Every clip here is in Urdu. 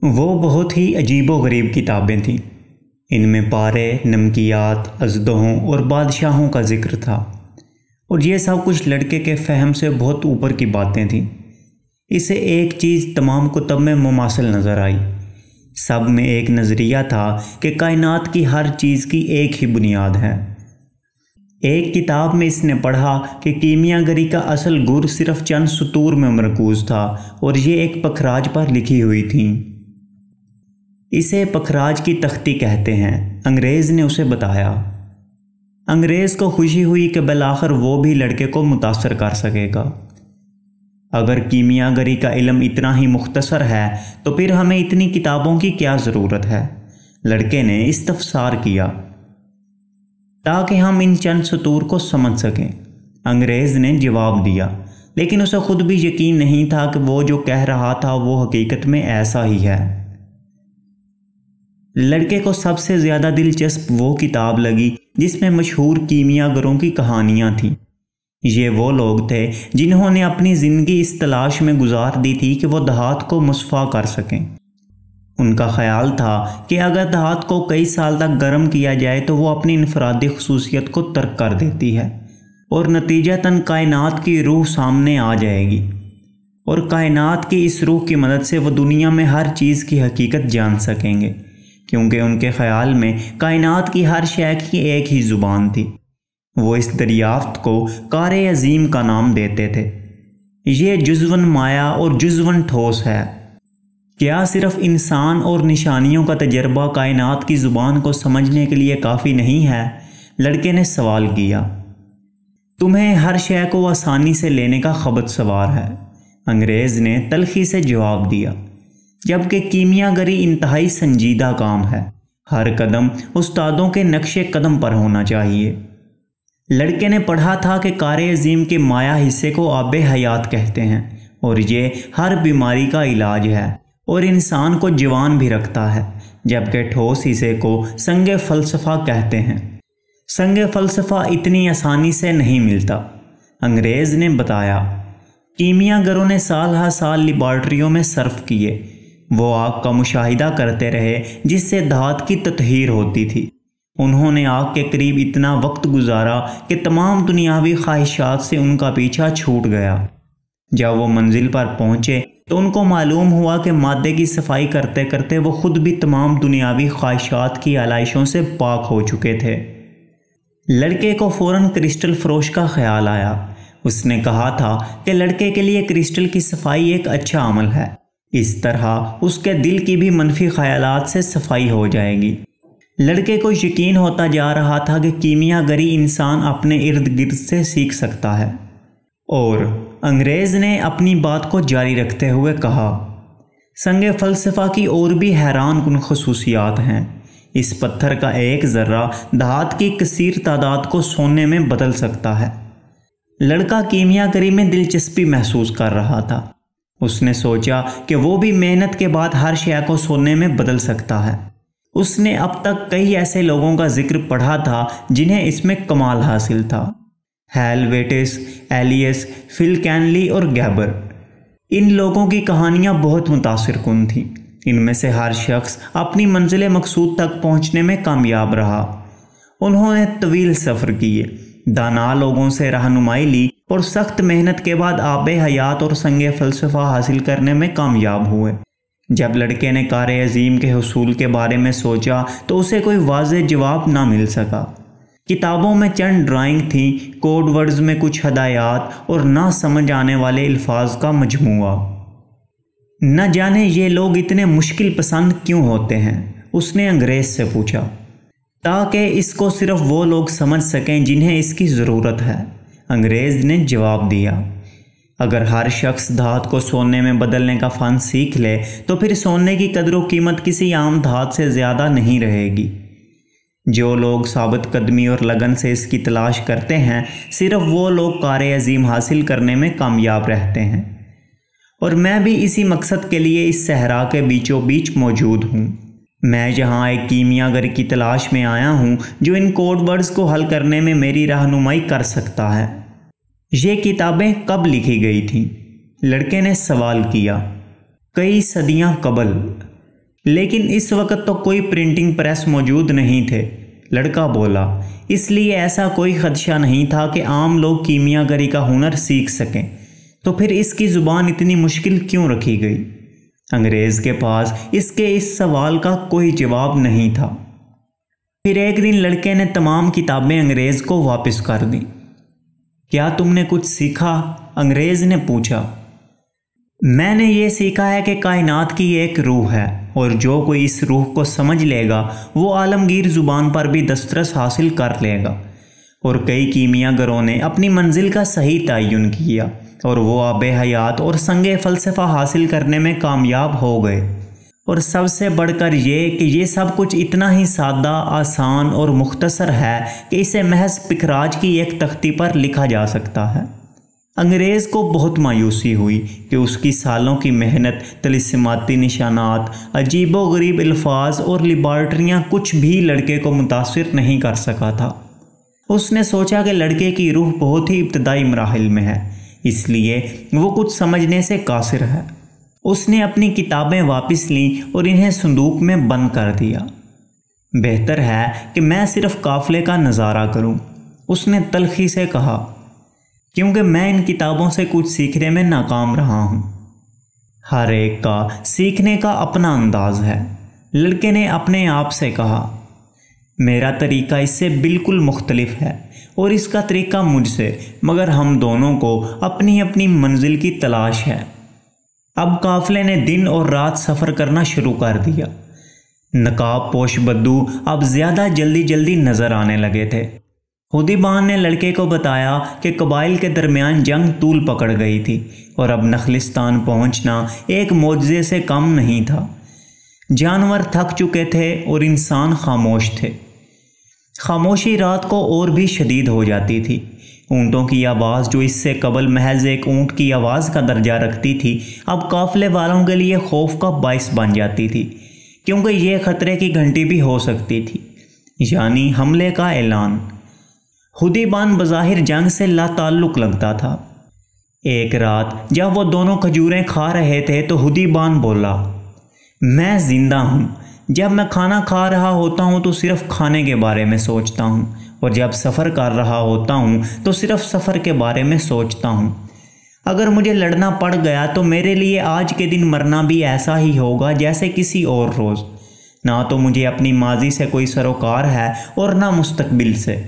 وہ بہت ہی عجیب و غریب کتابیں تھیں۔ ان میں پارے، نمکیات، ازدہوں اور بادشاہوں کا ذکر تھا، اور یہ سب کچھ لڑکے کے فہم سے بہت اوپر کی باتیں تھیں۔ اسے ایک چیز تمام کتب میں مماثل نظر آئی۔ سب میں ایک نظریہ تھا کہ کائنات کی ہر چیز کی ایک ہی بنیاد ہے۔ ایک کتاب میں اس نے پڑھا کہ کیمیا گری کا اصل گر صرف چند سطور میں مرکوز تھا، اور یہ ایک پکھراج پر لکھی ہوئی تھیں۔ اسے پکھراج کی تختی کہتے ہیں، انگریز نے اسے بتایا۔ انگریز کو خوشی ہوئی کہ بالآخر وہ بھی لڑکے کو متاثر کر سکے گا۔ اگر کیمیا گری کا علم اتنا ہی مختصر ہے تو پھر ہمیں اتنی کتابوں کی کیا ضرورت ہے؟ لڑکے نے استفسار کیا۔ تاکہ ہم ان چند سطور کو سمجھ سکیں، انگریز نے جواب دیا، لیکن اسے خود بھی یقین نہیں تھا کہ وہ جو کہہ رہا تھا وہ حقیقت میں ایسا ہی ہے۔ لڑکے کو سب سے زیادہ دلچسپ وہ کتاب لگی جس میں مشہور کیمیا گروں کی کہانیاں تھیں۔ یہ وہ لوگ تھے جنہوں نے اپنی زندگی اس تلاش میں گزار دی تھی کہ وہ دھات کو مصفا کر سکیں۔ ان کا خیال تھا کہ اگر دھات کو کئی سال تک گرم کیا جائے تو وہ اپنی انفرادی خصوصیت کو ترک کر دیتی ہے، اور نتیجتاً کائنات کی روح سامنے آ جائے گی، اور کائنات کی اس روح کی مدد سے وہ دنیا میں ہر چیز کی حقیقت جان سکیں گے، کیونکہ ان کے خیال میں کائنات کی ہر شے کی ایک ہی زبان تھی۔ وہ اس دریافت کو کار عظیم کا نام دیتے تھے۔ یہ جزون مایا اور جزون ٹھوس ہے۔ کیا صرف انسان اور نشانیوں کا تجربہ کائنات کی زبان کو سمجھنے کے لیے کافی نہیں ہے؟ لڑکے نے سوال کیا۔ تمہیں ہر شے کو آسانی سے لینے کا خبط سوار ہے، انگریز نے تلخی سے جواب دیا، جبکہ کیمیا گری انتہائی سنجیدہ کام ہے۔ ہر قدم استادوں کے نقش قدم پر ہونا چاہیے۔ لڑکے نے پڑھا تھا کہ کار عظیم کے مایا حصے کو آب حیات کہتے ہیں، اور یہ ہر بیماری کا علاج ہے اور انسان کو جوان بھی رکھتا ہے، جبکہ ٹھوس حصے کو سنگ فلسفہ کہتے ہیں۔ سنگ فلسفہ اتنی آسانی سے نہیں ملتا، انگریز نے بتایا۔ کیمیا گروں نے سال ہر سال لیبارٹریوں میں صرف کیے۔ وہ آگ کا مشاہدہ کرتے رہے جس سے دھات کی تطہیر ہوتی تھی۔ انہوں نے آگ کے قریب اتنا وقت گزارا کہ تمام دنیاوی خواہشات سے ان کا پیچھا چھوٹ گیا۔ جب وہ منزل پر پہنچے تو ان کو معلوم ہوا کہ مادے کی صفائی کرتے کرتے وہ خود بھی تمام دنیاوی خواہشات کی علائشوں سے پاک ہو چکے تھے۔ لڑکے کو فوراً کرسٹل فروش کا خیال آیا۔ اس نے کہا تھا کہ لڑکے کے لیے کرسٹل کی صفائی ایک اچھا عمل ہے، اس طرح اس کے دل کی بھی منفی خیالات سے صفائی ہو جائے گی۔ لڑکے کو یقین ہوتا جا رہا تھا کہ کیمیا گری انسان اپنے ارد گرد سے سیکھ سکتا ہے، اور انگریز نے اپنی بات کو جاری رکھتے ہوئے کہا، سنگ فلسفہ کی اور بھی حیران کن خصوصیات ہیں۔ اس پتھر کا ایک ذرہ دھات کی کثیر تعداد کو سونے میں بدل سکتا ہے۔ لڑکا کیمیا گری میں دلچسپی محسوس کر رہا تھا۔ اس نے سوچا کہ وہ بھی محنت کے بعد ہر شے کو سونے میں بدل سکتا ہے۔ اس نے اب تک کئی ایسے لوگوں کا ذکر پڑھا تھا جنہیں اس میں کمال حاصل تھا: ہیلویٹس، ایلیس، فل کینلی اور گیبر۔ ان لوگوں کی کہانیاں بہت متاثر کن تھیں۔ ان میں سے ہر شخص اپنی منزل مقصود تک پہنچنے میں کامیاب رہا۔ انہوں نے طویل سفر کیے، دانا لوگوں سے رہنمائی لی، اور سخت محنت کے بعد آب حیات اور سنگ فلسفہ حاصل کرنے میں کامیاب ہوئے۔ جب لڑکے نے کار عظیم کے حصول کے بارے میں سوچا تو اسے کوئی واضح جواب نہ مل سکا۔ کتابوں میں چند ڈرائنگ تھیں، کوڈ ورڈز میں کچھ ہدایات اور نہ سمجھ آنے والے الفاظ کا مجموعہ۔ نہ جانے یہ لوگ اتنے مشکل پسند کیوں ہوتے ہیں، اس نے انگریز سے پوچھا۔ تاکہ اس کو صرف وہ لوگ سمجھ سکیں جنہیں اس کی ضرورت ہے، انگریز نے جواب دیا۔ اگر ہر شخص دھات کو سونے میں بدلنے کا فن سیکھ لے تو پھر سونے کی قدر و قیمت کسی عام دھات سے زیادہ نہیں رہے گی۔ جو لوگ ثابت قدمی اور لگن سے اس کی تلاش کرتے ہیں، صرف وہ لوگ کار عظیم حاصل کرنے میں کامیاب رہتے ہیں، اور میں بھی اسی مقصد کے لیے اس صحرا کے بیچوں بیچ موجود ہوں۔ میں یہاں ایک کیمیا گر کی تلاش میں آیا ہوں جو ان کوڈ ورڈز کو حل کرنے میں میری رہنمائی کر سکتا ہے۔ یہ کتابیں کب لکھی گئی تھیں؟ لڑکے نے سوال کیا۔ کئی صدیاں قبل۔ لیکن اس وقت تو کوئی پرنٹنگ پریس موجود نہیں تھے، لڑکا بولا، اس لیے ایسا کوئی خدشہ نہیں تھا کہ عام لوگ کیمیا گری کا ہنر سیکھ سکیں، تو پھر اس کی زبان اتنی مشکل کیوں رکھی گئی؟ انگریز کے پاس اس کے اس سوال کا کوئی جواب نہیں تھا۔ پھر ایک دن لڑکے نے تمام کتابیں انگریز کو واپس کر دیں۔ کیا تم نے کچھ سیکھا؟ انگریز نے پوچھا۔ میں نے یہ سیکھا ہے کہ کائنات کی ایک روح ہے، اور جو کوئی اس روح کو سمجھ لے گا وہ عالمگیر زبان پر بھی دسترس حاصل کر لے گا۔ اور کئی کیمیا گروں نے اپنی منزل کا صحیح تعین کیا، اور وہ آب حیات اور سنگ فلسفہ حاصل کرنے میں کامیاب ہو گئے۔ اور سب سے بڑھ کر یہ کہ یہ سب کچھ اتنا ہی سادہ، آسان اور مختصر ہے کہ اسے محض پکراج کی ایک تختی پر لکھا جا سکتا ہے۔ انگریز کو بہت مایوسی ہوئی کہ اس کی سالوں کی محنت، طلسماتی نشانات، عجیب و غریب الفاظ اور لیبارٹریاں کچھ بھی لڑکے کو متاثر نہیں کر سکا تھا۔ اس نے سوچا کہ لڑکے کی روح بہت ہی ابتدائی مراحل میں ہے، اس لیے وہ کچھ سمجھنے سے قاصر ہے۔ اس نے اپنی کتابیں واپس لیں اور انہیں صندوق میں بند کر دیا۔ بہتر ہے کہ میں صرف قافلے کا نظارہ کروں، اس نے تلخی سے کہا، کیونکہ میں ان کتابوں سے کچھ سیکھنے میں ناکام رہا ہوں۔ ہر ایک کا سیکھنے کا اپنا انداز ہے، لڑکے نے اپنے آپ سے کہا۔ میرا طریقہ اس سے بالکل مختلف ہے، اور اس کا طریقہ مجھ سے، مگر ہم دونوں کو اپنی اپنی منزل کی تلاش ہے۔ اب قافلے نے دن اور رات سفر کرنا شروع کر دیا۔ نقاب پوش بدو اب زیادہ جلدی نظر آنے لگے تھے۔ خودیبان نے لڑکے کو بتایا کہ قبائل کے درمیان جنگ طول پکڑ گئی تھی، اور اب نخلستان پہنچنا ایک معجزے سے کم نہیں تھا۔ جانور تھک چکے تھے اور انسان خاموش تھے۔ خاموشی رات کو اور بھی شدید ہو جاتی تھی۔ اونٹوں کی آواز، جو اس سے قبل محض ایک اونٹ کی آواز کا درجہ رکھتی تھی، اب قافلے والوں کے لیے خوف کا باعث بن جاتی تھی، کیونکہ یہ خطرے کی گھنٹی بھی ہو سکتی تھی، یعنی حملے کا اعلان۔ خودیبان بظاہر جنگ سے لا تعلق لگتا تھا۔ ایک رات جب وہ دونوں کھجوریں کھا رہے تھے تو خودیبان بولا، میں زندہ ہوں۔ جب میں کھانا کھا رہا ہوتا ہوں تو صرف کھانے کے بارے میں سوچتا ہوں، اور جب سفر کر رہا ہوتا ہوں تو صرف سفر کے بارے میں سوچتا ہوں۔ اگر مجھے لڑنا پڑ گیا تو میرے لیے آج کے دن مرنا بھی ایسا ہی ہوگا جیسے کسی اور روز۔ نہ تو مجھے اپنی ماضی سے کوئی سروکار ہے اور نہ مستقبل سے۔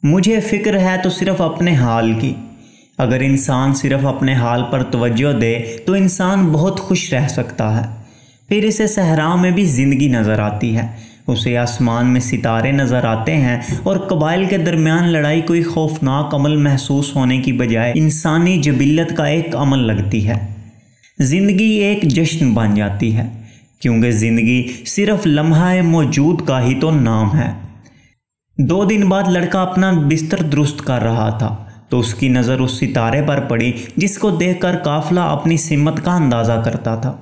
مجھے فکر ہے تو صرف اپنے حال کی۔ اگر انسان صرف اپنے حال پر توجہ دے تو انسان بہت خوش رہ سکتا ہے۔ پھر اسے صحرا میں بھی زندگی نظر آتی ہے، اسے آسمان میں ستارے نظر آتے ہیں، اور قبائل کے درمیان لڑائی کوئی خوفناک عمل محسوس ہونے کی بجائے انسانی جبلت کا ایک عمل لگتی ہے۔ زندگی ایک جشن بن جاتی ہے، کیونکہ زندگی صرف لمحہ موجود کا ہی تو نام ہے۔ 2 دن بعد لڑکا اپنا بستر درست کر رہا تھا تو اس کی نظر اس ستارے پر پڑی جس کو دیکھ کر قافلہ اپنی سمت کا اندازہ کرتا تھا۔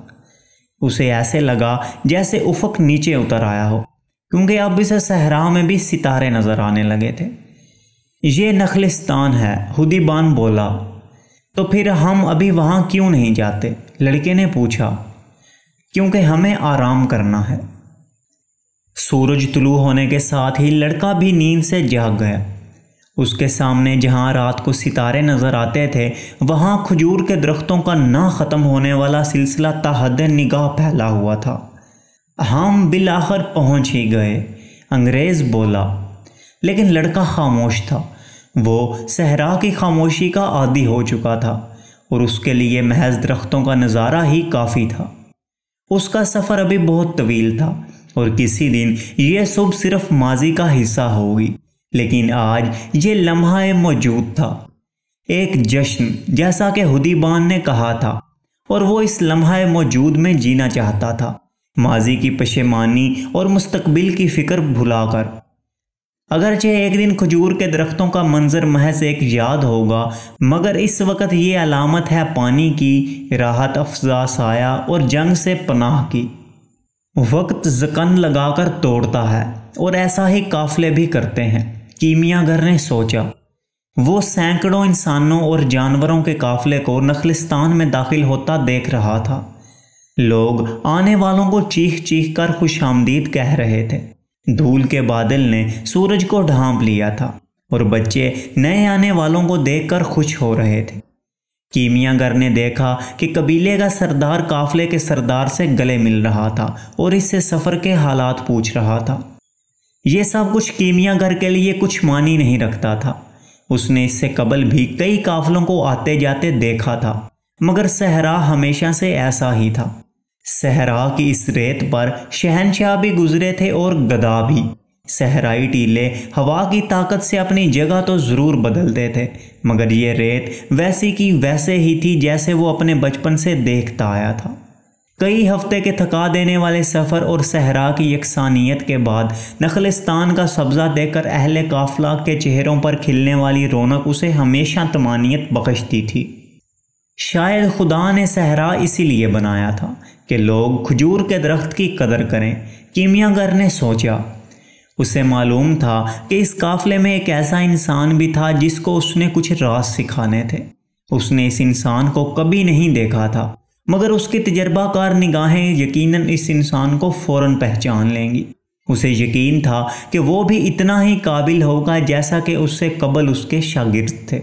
اسے ایسے لگا جیسے افق نیچے اتر آیا ہو، کیونکہ اب اسے صحرا میں بھی ستارے نظر آنے لگے تھے۔ یہ نخلستان ہے، خودیبان بولا۔ تو پھر ہم ابھی وہاں کیوں نہیں جاتے؟ لڑکے نے پوچھا۔ کیونکہ ہمیں آرام کرنا ہے۔ سورج طلوع ہونے کے ساتھ ہی لڑکا بھی نیند سے جاگ گیا۔ اس کے سامنے جہاں رات کو ستارے نظر آتے تھے، وہاں کھجور کے درختوں کا نہ ختم ہونے والا سلسلہ تا حد نگاہ پھیلا ہوا تھا۔ ہم بالآخر پہنچ ہی گئے، انگریز بولا، لیکن لڑکا خاموش تھا۔ وہ صحرا کی خاموشی کا عادی ہو چکا تھا، اور اس کے لیے محض درختوں کا نظارہ ہی کافی تھا۔ اس کا سفر ابھی بہت طویل تھا، اور کسی دن یہ صبح صرف ماضی کا حصہ ہوگی، لیکن آج یہ لمحہ موجود تھا، ایک جشن جیسا کہ خودیبان نے کہا تھا، اور وہ اس لمحہ موجود میں جینا چاہتا تھا، ماضی کی پشیمانی اور مستقبل کی فکر بھلا کر۔ اگرچہ ایک دن کھجور کے درختوں کا منظر محض ایک یاد ہوگا، مگر اس وقت یہ علامت ہے پانی کی، راحت افزا سایہ اور جنگ سے پناہ کی۔ وقت زکن لگا کر توڑتا ہے، اور ایسا ہی قافلے بھی کرتے ہیں، کیمیا گر نے سوچا۔ وہ سینکڑوں انسانوں اور جانوروں کے قافلے کو نخلستان میں داخل ہوتا دیکھ رہا تھا۔ لوگ آنے والوں کو چیخ چیخ کر خوش آمدید کہہ رہے تھے۔ دھول کے بادل نے سورج کو ڈھانپ لیا تھا اور بچے نئے آنے والوں کو دیکھ کر خوش ہو رہے تھے۔ کیمیا گر نے دیکھا کہ قبیلے کا سردار قافلے کے سردار سے گلے مل رہا تھا اور اس سے سفر کے حالات پوچھ رہا تھا۔ یہ سب کچھ کیمیا گر کے لیے کچھ معنی نہیں رکھتا تھا۔ اس نے اس سے قبل بھی کئی قافلوں کو آتے جاتے دیکھا تھا، مگر صحرا ہمیشہ سے ایسا ہی تھا۔ صحرا کی اس ریت پر شہنشاہ بھی گزرے تھے اور گدا بھی۔ صحرائی ٹیلے ہوا کی طاقت سے اپنی جگہ تو ضرور بدلتے تھے، مگر یہ ریت ویسی کی ویسے ہی تھی جیسے وہ اپنے بچپن سے دیکھتا آیا تھا۔ کئی ہفتے کے تھکا دینے والے سفر اور صحرا کی یکسانیت کے بعد نخلستان کا سبزہ دیکھ کر اہل قافلہ کے چہروں پر کھلنے والی رونق اسے ہمیشہ طمانینت بخشتی تھی۔ شاید خدا نے صحرا اسی لیے بنایا تھا کہ لوگ کھجور کے درخت کی قدر کریں، کیمیا گر نے سوچا۔ اسے معلوم تھا کہ اس قافلے میں ایک ایسا انسان بھی تھا جس کو اس نے کچھ راز سکھانے تھے۔ اس نے اس انسان کو کبھی نہیں دیکھا تھا، مگر اس کی تجربہ کار نگاہیں یقیناً اس انسان کو فوراً پہچان لیں گی۔ اسے یقین تھا کہ وہ بھی اتنا ہی قابل ہوگا جیسا کہ اس سے قبل اس کے شاگرد تھے۔